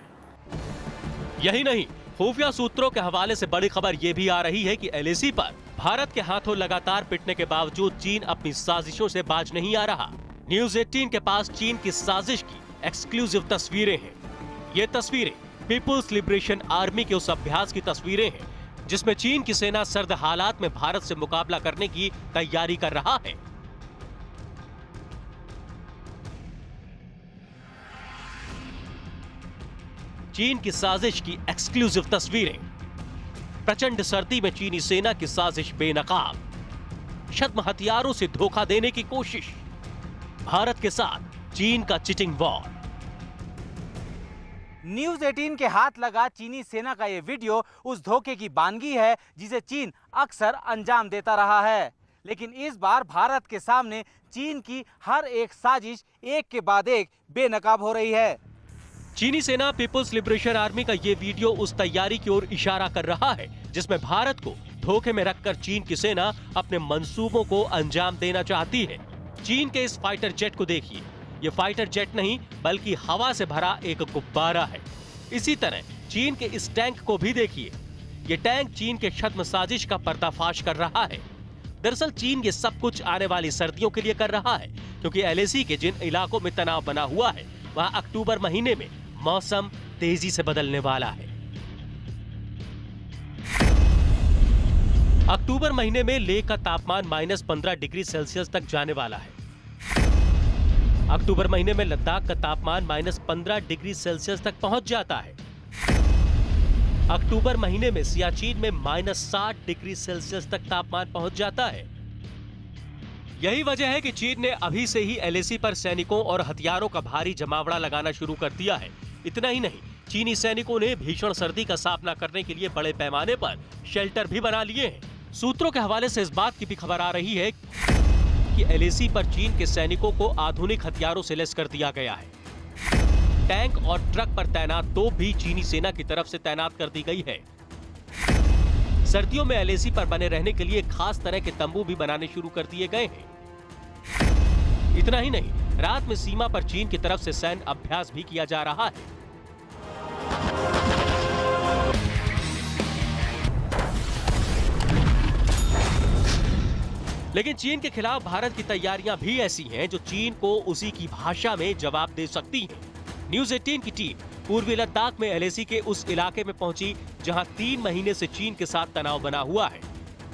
यही नहीं, खुफिया सूत्रों के हवाले से बड़ी खबर यह भी आ रही है कि एलएसी पर भारत के हाथों लगातार पिटने के बावजूद चीन अपनी साजिशों से बाज नहीं आ रहा। न्यूज 18 के पास चीन की साजिश की एक्सक्लूसिव तस्वीरें हैं। ये तस्वीरें पीपुल्स लिबरेशन आर्मी के उस अभ्यास की तस्वीरें हैं जिसमें चीन की सेना सर्द हालात में भारत से मुकाबला करने की तैयारी कर रहा है। चीन की साजिश की एक्सक्लूसिव तस्वीरें। प्रचंड सर्दी में चीनी सेना की साजिश बेनकाब। छद्म हथियारों से धोखा देने की कोशिश। भारत के साथ चीन का चिटिंग वॉर। न्यूज 18 के हाथ लगा चीनी सेना का यह वीडियो उस धोखे की बानगी है जिसे चीन अक्सर अंजाम देता रहा है। लेकिन इस बार भारत के सामने चीन की हर एक साजिश एक के बाद एक बेनकाब हो रही है। चीनी सेना पीपुल्स लिबरेशन आर्मी का ये वीडियो उस तैयारी की ओर इशारा कर रहा है जिसमें भारत को धोखे में रखकर चीन की सेना अपने मंसूबों को अंजाम देना चाहती है। चीन के इस फाइटर जेट को देखिए, ये फाइटर जेट नहीं बल्कि हवा से भरा एक गुब्बारा है। इसी तरह चीन के इस टैंक को भी देखिए, ये टैंक चीन के छद्म साजिश का पर्दाफाश कर रहा है। दरअसल चीन ये सब कुछ आने वाली सर्दियों के लिए कर रहा है, क्योंकि एलएसी के जिन इलाकों में तनाव बना हुआ है वहां अक्टूबर महीने में मौसम तेजी से बदलने वाला है। अक्टूबर महीने में लेह का तापमान -15 डिग्री सेल्सियस तक जाने वाला है। अक्टूबर महीने में लद्दाख का तापमान -15 डिग्री सेल्सियस तक पहुंच जाता है। अक्टूबर महीने में सियाचिन में -60 डिग्री सेल्सियस तक तापमान पहुंच जाता है। यही वजह है कि चीन ने अभी से ही एलएसी पर सैनिकों और हथियारों का भारी जमावड़ा लगाना शुरू कर दिया है। इतना ही नहीं, चीनी सैनिकों ने भीषण सर्दी का सामना करने के लिए बड़े पैमाने पर शेल्टर भी बना लिए हैं। सूत्रों के हवाले से इस बात की भी खबर आ रही है कि एलएसी पर चीन के सैनिकों को आधुनिक हथियारों से लैस कर दिया गया है। टैंक और ट्रक पर तैनात तोप भी चीनी सेना की तरफ से तैनात कर दी गई है। सर्दियों में एलएसी पर बने रहने के लिए खास तरह के तंबू भी बनाने शुरू कर दिए गए हैं। इतना ही नहीं, रात में सीमा पर चीन की तरफ से सैन्य अभ्यास भी किया जा रहा है। लेकिन चीन के खिलाफ भारत की तैयारियां भी ऐसी हैं जो चीन को उसी की भाषा में जवाब दे सकती हैं। न्यूज़ 18 की टीम पूर्वी लद्दाख में एलएसी के उस इलाके में पहुंची जहां 3 महीने से चीन के साथ तनाव बना हुआ है।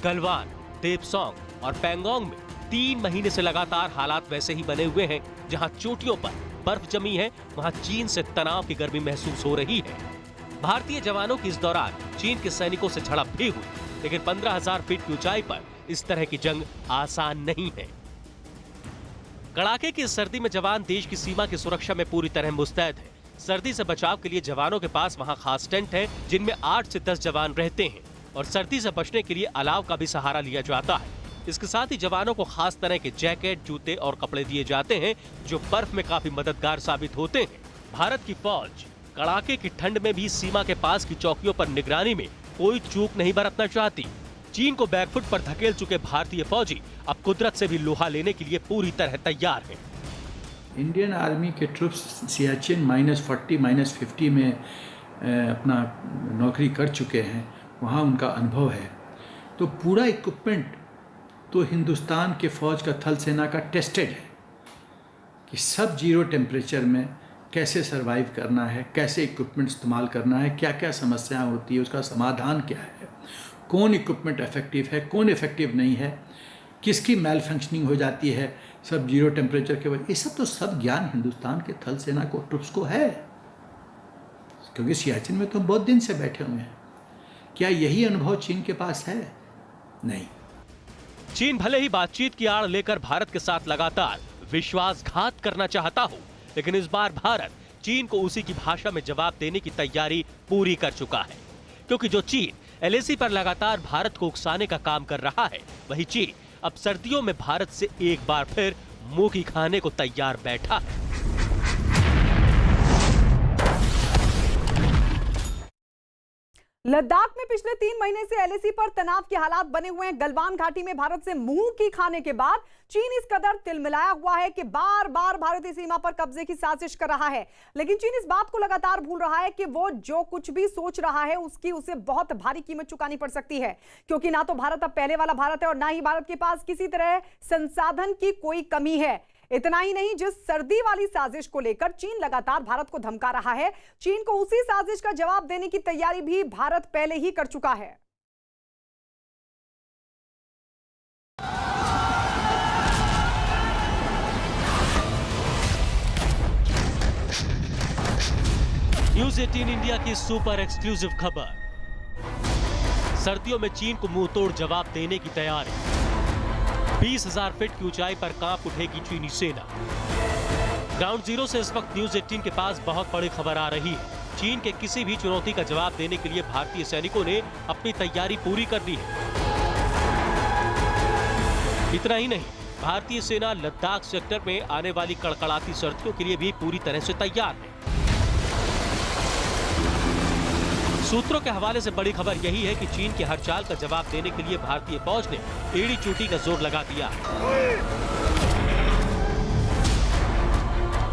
गलवान, देपसोंग और पैंगोंग में 3 महीने से लगातार हालात वैसे ही बने हुए हैं। जहां चोटियों पर बर्फ जमी है, वहां चीन से तनाव की गर्मी महसूस हो रही है। भारतीय जवानों की इस दौरान चीन के सैनिकों से झड़प भी हुई, लेकिन 15,000 फीट की ऊंचाई पर इस तरह की जंग आसान नहीं है। कड़ाके की सर्दी में जवान देश की सीमा की सुरक्षा में पूरी तरह मुस्तैद है। सर्दी से बचाव के लिए जवानों के पास वहां खास टेंट है, जिनमें 8 से 10 जवान रहते हैं और सर्दी से बचने के लिए अलाव का भी सहारा लिया जाता है। इसके साथ ही जवानों को खास तरह के जैकेट, जूते और कपड़े दिए जाते हैं, जो बर्फ में काफी मददगार साबित होते हैं। भारत की फौज कड़ाके की ठंड में भी सीमा के पास की चौकियों पर निगरानी में कोई चूक नहीं बरतना चाहती। चीन को बैकफुट पर धकेल चुके भारतीय फौजी अब कुदरत से भी लोहा लेने के लिए पूरी तरह तैयार हैं। इंडियन आर्मी के ट्रुप्स सियाचिन -40 -50 में अपना नौकरी कर चुके हैं, वहाँ उनका अनुभव है। तो पूरा इक्विपमेंट तो हिंदुस्तान के फौज का थल सेना का टेस्टेड है कि सब जीरो टेम्परेचर में कैसे सरवाइव करना है, कैसे इक्विपमेंट इस्तेमाल करना है, क्या क्या समस्याएं होती है, उसका समाधान क्या है, कौन इक्विपमेंट इफेक्टिव है, कौन इफेक्टिव नहीं है, किसकी मैल फंक्शनिंग हो जाती है सब जीरो टेम्परेचर के वजह। ये सब तो सब ज्ञान हिंदुस्तान के थल सेना को ट्रुप्स को है, क्योंकि सियाचिन में तो हम बहुत दिन से बैठे हुए हैं। क्या यही अनुभव चीन के पास है? नहीं। चीन भले ही बातचीत की आड़ लेकर भारत के साथ लगातार विश्वासघात करना चाहता हो, लेकिन इस बार भारत चीन को उसी की भाषा में जवाब देने की तैयारी पूरी कर चुका है। क्योंकि जो चीन एलएसी पर लगातार भारत को उकसाने का काम कर रहा है, वही चीन अब सर्दियों में भारत से एक बार फिर मुंह की खाने को तैयार बैठा है। लद्दाख में पिछले 3 महीने से एलएसी पर तनाव के हालात बने हुए हैं। गलवान घाटी में भारत से मुंह की खाने के बाद चीन इस कदर तिलमिलाया हुआ है कि बार बार भारतीय सीमा पर कब्जे की साजिश कर रहा है। लेकिन चीन इस बात को लगातार भूल रहा है कि वो जो कुछ भी सोच रहा है उसकी उसे बहुत भारी कीमत चुकानी पड़ सकती है, क्योंकि ना तो भारत अब पहले वाला भारत है और ना ही भारत के पास किसी तरह संसाधन की कोई कमी है। इतना ही नहीं, जिस सर्दी वाली साजिश को लेकर चीन लगातार भारत को धमका रहा है, चीन को उसी साजिश का जवाब देने की तैयारी भी भारत पहले ही कर चुका है। न्यूज़ 18 इंडिया की सुपर एक्सक्लूसिव खबर। सर्दियों में चीन को मुंह तोड़ जवाब देने की तैयारी। 20,000 फीट की ऊंचाई पर कांप उठेगी चीनी सेना। ग्राउंड जीरो से इस वक्त न्यूज़ 18 के पास बहुत बड़ी खबर आ रही है। चीन के किसी भी चुनौती का जवाब देने के लिए भारतीय सैनिकों ने अपनी तैयारी पूरी कर ली है। इतना ही नहीं, भारतीय सेना लद्दाख सेक्टर में आने वाली कड़कड़ाती सर्दियों के लिए भी पूरी तरह से तैयार है। सूत्रों के हवाले से बड़ी खबर यही है कि चीन के हर चाल का जवाब देने के लिए भारतीय फौज ने एड़ी चोटी का जोर लगा दिया है।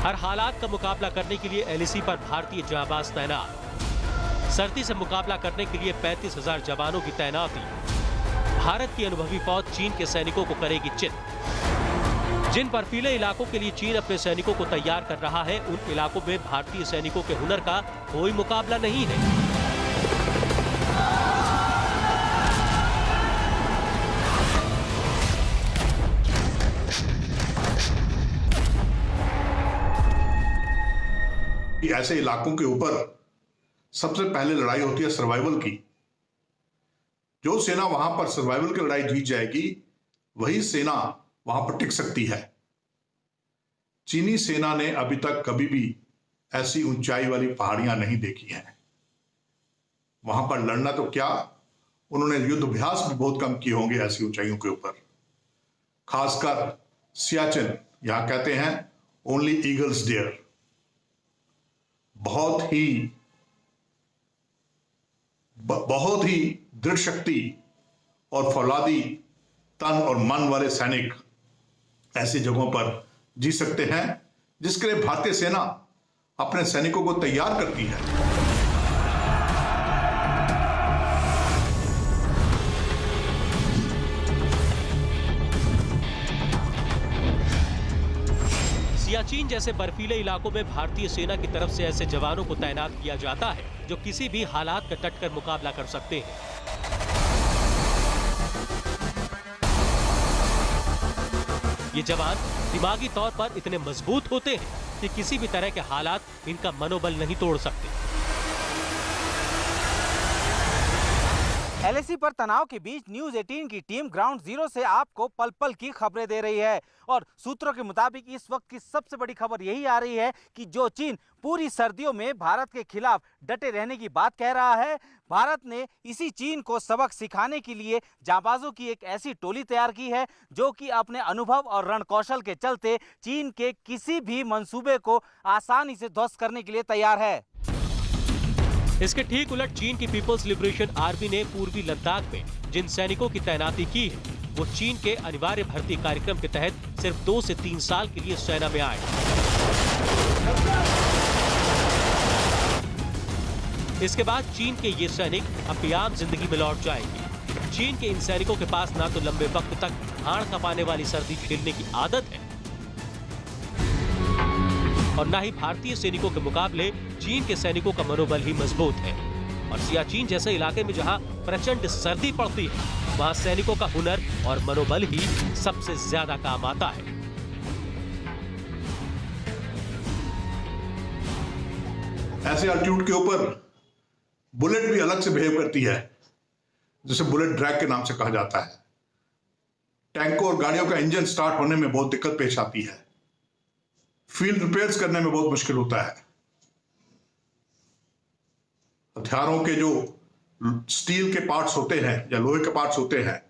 हर हालात का मुकाबला करने के लिए एलएसी पर भारतीय जांबाज तैनात। सर्दी से मुकाबला करने के लिए 35,000 जवानों की तैनाती। भारत की अनुभवी फौज चीन के सैनिकों को करेगी चित। जिन बर्फीले इलाकों के लिए चीन अपने सैनिकों को तैयार कर रहा है, उन इलाकों में भारतीय सैनिकों के हुनर का कोई मुकाबला नहीं है। ऐसे इलाकों के ऊपर सबसे पहले लड़ाई होती है सर्वाइवल की। जो सेना वहां पर सर्वाइवल की लड़ाई जीत जाएगी, वही सेना वहां पर टिक सकती है। चीनी सेना ने अभी तक कभी भी ऐसी ऊंचाई वाली पहाड़ियां नहीं देखी हैं। वहां पर लड़ना तो क्या, उन्होंने युद्ध अभ्यास भी बहुत कम किए होंगे ऐसी ऊंचाइयों के ऊपर। खासकर सियाचिन, यहां कहते हैं ओनली ईगल्स डेयर। बहुत ही दृढ़ शक्ति और फौलादी तन और मन वाले सैनिक ऐसी जगहों पर जी सकते हैं, जिसके लिए भारतीय सेना अपने सैनिकों को तैयार करती है। सियाचिन जैसे बर्फीले इलाकों में भारतीय सेना की तरफ से ऐसे जवानों को तैनात किया जाता है जो किसी भी हालात का डट कर मुकाबला कर सकते हैं। ये जवान दिमागी तौर पर इतने मजबूत होते हैं कि किसी भी तरह के हालात इनका मनोबल नहीं तोड़ सकते। एलएसी पर तनाव के बीच न्यूज 18 की टीम ग्राउंड जीरो से आपको पल पल की खबरें दे रही है और सूत्रों के मुताबिक इस वक्त की सबसे बड़ी खबर यही आ रही है कि जो चीन पूरी सर्दियों में भारत के खिलाफ डटे रहने की बात कह रहा है, भारत ने इसी चीन को सबक सिखाने के लिए जाबाजों की एक ऐसी टोली तैयार की है जो कि अपने अनुभव और रणकौशल के चलते चीन के किसी भी मंसूबे को आसानी से ध्वस्त करने के लिए तैयार है। इसके ठीक उलट चीन की पीपल्स लिबरेशन आर्मी ने पूर्वी लद्दाख में जिन सैनिकों की तैनाती की है, वो चीन के अनिवार्य भर्ती कार्यक्रम के तहत सिर्फ 2 से 3 साल के लिए सेना में आए। इसके बाद चीन के ये सैनिक अपनी आम जिंदगी में लौट जाएंगे। चीन के इन सैनिकों के पास ना तो लंबे वक्त तक हाड़ कपाने वाली सर्दी झेलने की आदत है और ना ही भारतीय सैनिकों के मुकाबले चीन के सैनिकों का मनोबल ही मजबूत है। और सियाचिन जैसे इलाके में जहां प्रचंड सर्दी पड़ती है, वहां सैनिकों का हुनर और मनोबल ही सबसे ज्यादा काम आता है। ऐसे अल्टीट्यूड के ऊपर बुलेट भी अलग से बिहेव करती है, जिसे बुलेट ड्रैग के नाम से कहा जाता है। टैंकों और गाड़ियों का इंजन स्टार्ट होने में बहुत दिक्कत पेश आती है। फील्ड रिपेयर्स करने में बहुत मुश्किल होता है। हथियारों के जो स्टील के पार्ट्स होते हैं या लोहे के पार्ट्स होते हैं,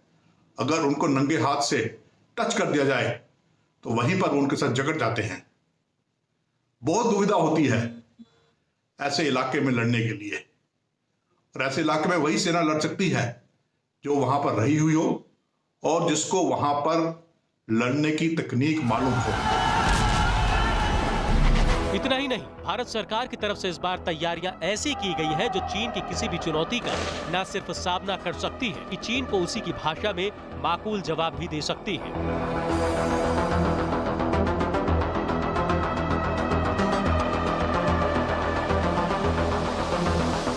अगर उनको नंगे हाथ से टच कर दिया जाए तो वहीं पर उनके साथ जकड़ जाते हैं। बहुत दुविधा होती है ऐसे इलाके में लड़ने के लिए, और ऐसे इलाके में वही सेना लड़ सकती है जो वहां पर रही हुई हो और जिसको वहां पर लड़ने की तकनीक मालूम हो। इतना ही नहीं, भारत सरकार की तरफ से इस बार तैयारियां ऐसी की गई है जो चीन की किसी भी चुनौती का न सिर्फ सामना कर सकती है कि चीन को उसी की भाषा में माकूल जवाब भी दे सकती है।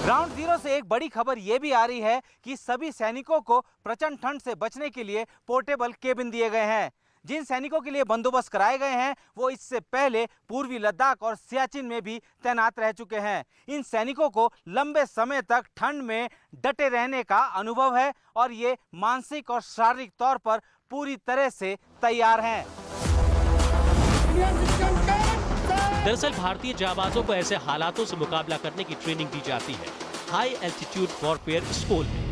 ग्राउंड जीरो से एक बड़ी खबर यह भी आ रही है कि सभी सैनिकों को प्रचंड ठंड से बचने के लिए पोर्टेबल केबिन दिए गए हैं। जिन सैनिकों के लिए बंदोबस्त कराए गए हैं, वो इससे पहले पूर्वी लद्दाख और सियाचिन में भी तैनात रह चुके हैं। इन सैनिकों को लंबे समय तक ठंड में डटे रहने का अनुभव है और ये मानसिक और शारीरिक तौर पर पूरी तरह से तैयार हैं। दरअसल भारतीय जाबाजों को ऐसे हालातों से मुकाबला करने की ट्रेनिंग दी जाती है हाई एल्टीट्यूड वॉरफेयर स्कूल में।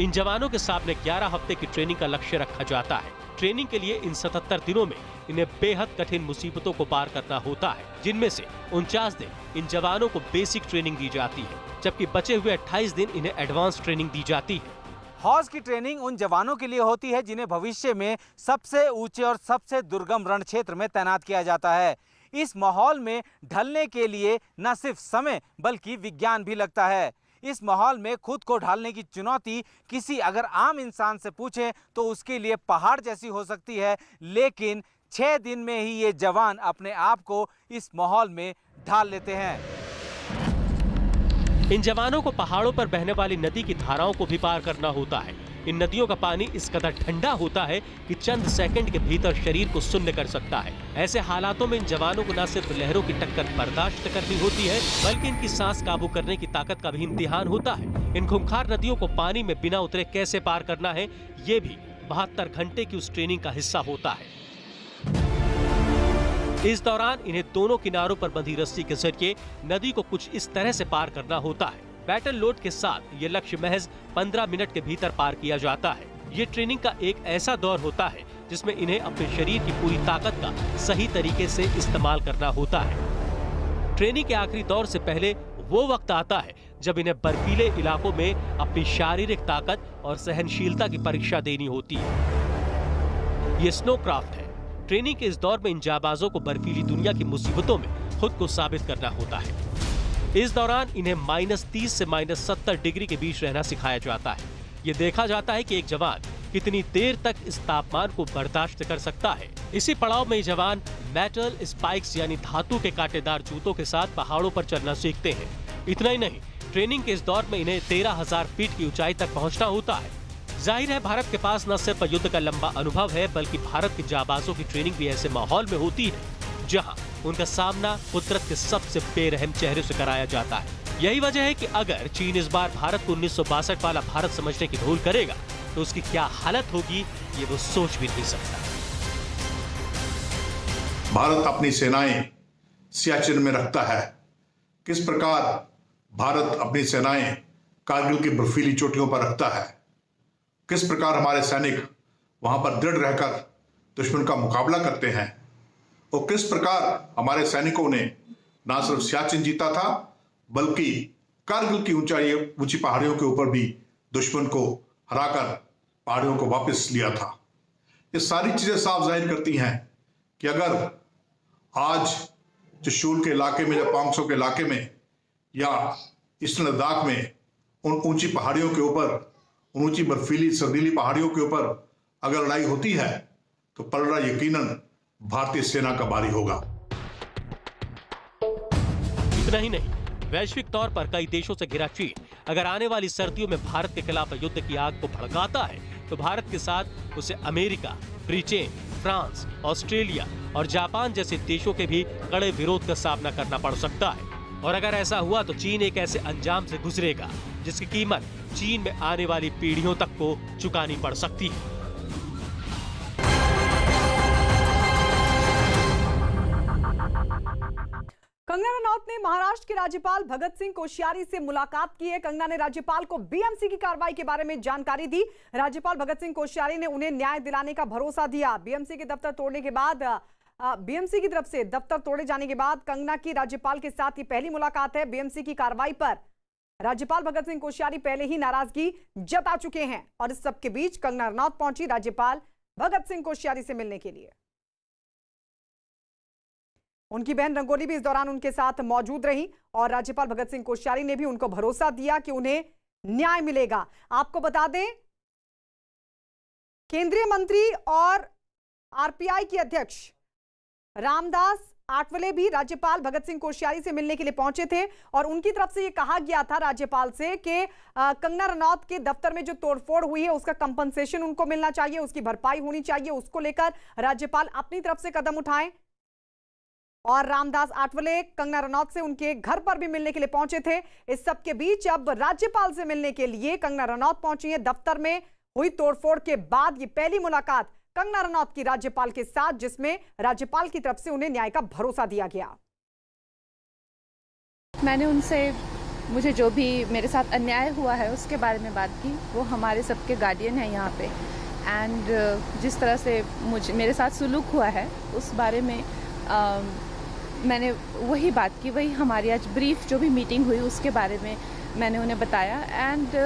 इन जवानों के सामने 11 हफ्ते की ट्रेनिंग का लक्ष्य रखा जाता है। ट्रेनिंग के लिए इन 77 दिनों में इन्हें बेहद कठिन मुसीबतों को पार करना होता है, जिनमें से 49 दिन इन जवानों को बेसिक ट्रेनिंग दी जाती है, जबकि बचे हुए 28 दिन इन्हें एडवांस ट्रेनिंग दी जाती है। हौज की ट्रेनिंग उन जवानों के लिए होती है जिन्हें भविष्य में सबसे ऊंचे और सबसे दुर्गम रण क्षेत्र में तैनात किया जाता है। इस माहौल में ढलने के लिए न सिर्फ समय बल्कि विज्ञान भी लगता है। इस माहौल में खुद को ढालने की चुनौती किसी अगर आम इंसान से पूछें तो उसके लिए पहाड़ जैसी हो सकती है, लेकिन 6 दिन में ही ये जवान अपने आप को इस माहौल में ढाल लेते हैं। इन जवानों को पहाड़ों पर बहने वाली नदी की धाराओं को भी पार करना होता है। इन नदियों का पानी इस कदर ठंडा होता है कि चंद सेकंड के भीतर शरीर को सुन्न कर सकता है। ऐसे हालातों में इन जवानों को न सिर्फ लहरों की टक्कर बर्दाश्त करनी होती है, बल्कि इनकी सांस काबू करने की ताकत का भी इम्तिहान होता है। इन खूंखार नदियों को पानी में बिना उतरे कैसे पार करना है, ये भी 72 घंटे की उस ट्रेनिंग का हिस्सा होता है। इस दौरान इन्हें दोनों किनारों पर बंधी रस्सी के जरिए नदी को कुछ इस तरह से पार करना होता है। बैटल लोड के साथ ये लक्ष्य महज 15 मिनट के भीतर पार किया जाता है। ये ट्रेनिंग का एक ऐसा दौर होता है जिसमें इन्हें अपने शरीर की पूरी ताकत का सही तरीके से इस्तेमाल करना होता है। ट्रेनिंग के आखिरी दौर से पहले वो वक्त आता है जब इन्हें बर्फीले इलाकों में अपनी शारीरिक ताकत और सहनशीलता की परीक्षा देनी होती है। ये स्नोक्राफ्ट है। ट्रेनिंग के इस दौर में इन जाबाजों को बर्फीली दुनिया की मुसीबतों में खुद को साबित करना होता है। इस दौरान इन्हें -30 से -70 डिग्री के बीच रहना सिखाया जाता है। ये देखा जाता है कि एक जवान कितनी देर तक इस तापमान को बर्दाश्त कर सकता है। इसी पड़ाव में ये जवान मेटल स्पाइक्स यानी धातु के कांटेदार जूतों के साथ पहाड़ों पर चढ़ना सीखते हैं। इतना ही नहीं, ट्रेनिंग के इस दौर में इन्हें 13,000 फीट की ऊंचाई तक पहुंचना होता है। जाहिर है भारत के पास न सिर्फ युद्ध का लंबा अनुभव है, बल्कि भारत के जाबाजों की ट्रेनिंग भी ऐसे माहौल में होती है जहां उनका सामना कुदरत के सबसे बेरहम चेहरे से कराया जाता है। यही वजह है कि अगर चीन इस बार भारत को 1962 वाला भारत समझने की भूल करेगा तो उसकी क्या हालत होगी ये वो सोच भी नहीं सकता। भारत अपनी सेनाएं सियाचिन में रखता है। किस प्रकार भारत अपनी सेनाएं कारगिल की बर्फीली चोटियों पर रखता है, किस प्रकार हमारे सैनिक वहां पर दृढ़ रहकर दुश्मन का मुकाबला करते हैं और किस प्रकार हमारे सैनिकों ने न सिर्फ सियाचिन जीता था बल्कि कारगिल की ऊंची पहाड़ियों के ऊपर भी दुश्मन को हराकर पहाड़ियों को वापस लिया था। ये सारी चीजें साफ जाहिर करती हैं कि अगर आज चशूल के इलाके में या पांगसो के इलाके में या ईस्टर्न लद्दाख में उन ऊंची पहाड़ियों के ऊपर, उन ऊंची बर्फीली सर्दीली पहाड़ियों के ऊपर अगर लड़ाई होती है तो पलड़ा यकीनन भारतीय सेना का भारी होगा। इतना ही नहीं, वैश्विक तौर पर कई देशों से घिरा चीन अगर आने वाली सर्दियों में भारत के खिलाफ युद्ध की आग को भड़काता है तो भारत के साथ उसे अमेरिका, ब्रिटेन, फ्रांस, ऑस्ट्रेलिया और जापान जैसे देशों के भी कड़े विरोध का सामना करना पड़ सकता है। और अगर ऐसा हुआ तो चीन एक ऐसे अंजाम से गुजरेगा जिसकी कीमत चीन में आने वाली पीढ़ियों तक को चुकानी पड़ सकती है। कंगना रनौत ने महाराष्ट्र के राज्यपाल भगत सिंह कोश्यारी से मुलाकात की है। कंगना ने राज्यपाल को बीएमसी की कार्रवाई के बारे में जानकारी दी। राज्यपाल भगत सिंह कोश्यारी ने उन्हें न्याय दिलाने का भरोसा दिया। बीएमसी के दफ्तर तोड़ने के बाद बीएमसी की तरफ से दफ्तर तोड़े जाने के बाद कंगना की राज्यपाल के साथ ये पहली मुलाकात है। बीएमसी की कार्रवाई पर राज्यपाल भगत सिंह कोश्यारी पहले ही नाराजगी जता चुके हैं और इस सबके बीच कंगना रनौत पहुंची राज्यपाल भगत सिंह कोश्यारी से मिलने के लिए। उनकी बहन रंगोली भी इस दौरान उनके साथ मौजूद रही और राज्यपाल भगत सिंह कोश्यारी ने भी उनको भरोसा दिया कि उन्हें न्याय मिलेगा। आपको बता दें, केंद्रीय मंत्री और आरपीआई के अध्यक्ष रामदास आठवले भी राज्यपाल भगत सिंह कोश्यारी से मिलने के लिए पहुंचे थे और उनकी तरफ से यह कहा गया था राज्यपाल से कि कंगना रनौत के दफ्तर में जो तोड़फोड़ हुई है उसका कंपनसेशन उनको मिलना चाहिए, उसकी भरपाई होनी चाहिए। उसको लेकर राज्यपाल अपनी तरफ से कदम उठाएं। और रामदास आठवले कंगना रनौत से उनके घर पर भी मिलने के लिए पहुंचे थे। इस सब के बीच अब राज्यपाल से मिलने के लिए कंगना रनौत पहुंची है। दफ्तर में हुई तोड़फोड़ के बाद ये पहली मुलाकात कंगना रनौत की राज्यपाल के साथ, जिसमें राज्यपाल की तरफ से उन्हें न्याय का भरोसा दिया गया। मैंने उनसे मुझे जो भी मेरे साथ अन्याय हुआ है उसके बारे में बात की। वो हमारे सबके गार्डियन हैं यहाँ पे एंड जिस तरह से मेरे साथ सुलूक हुआ है उस बारे में मैंने वही बात की। वही हमारी आज ब्रीफ जो भी मीटिंग हुई उसके बारे में मैंने उन्हें बताया एंड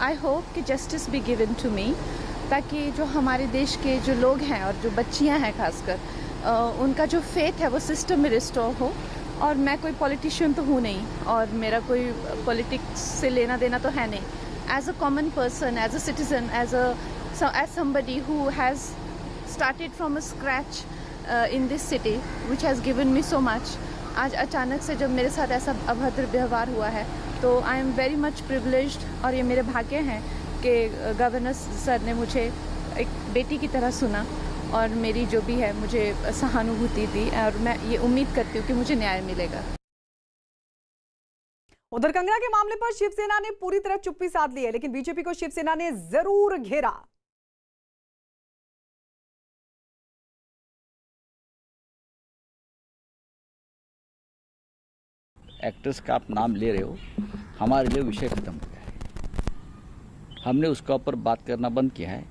आई होप कि justice be given to me, ताकि जो हमारे देश के जो लोग हैं और जो बच्चियां हैं खासकर उनका जो फेथ है वो सिस्टम में रिस्टोर हो। और मैं कोई पॉलिटिशियन तो हूँ नहीं और मेरा कोई पॉलिटिक्स से लेना देना तो है नहीं। As a common person, as a citizen, as somebody who has started from a scratch in this city which has given me so much, आज अचानक से जब मेरे साथ ऐसा अभद्र व्यवहार हुआ है तो I am very much privileged और ये मेरे भाग्य हैं कि गवर्नर सर ने मुझे एक बेटी की तरह सुना और मेरी जो भी है मुझे सहानुभूति दी और मैं ये उम्मीद करती हूँ कि मुझे न्याय मिलेगा। उधर कंगना के मामले पर शिवसेना ने पूरी तरह चुप्पी साध ली है, लेकिन बीजेपी को शिवसेना ने जरूर घेरा। एक्ट्रेस का आप नाम ले रहे हो, हमारे लिए विषय खत्म हो गया है। हमने उसका ऊपर बात करना बंद किया है।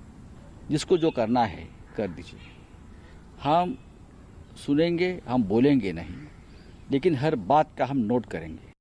जिसको जो करना है कर दीजिए। हम सुनेंगे, हम बोलेंगे नहीं, लेकिन हर बात का हम नोट करेंगे।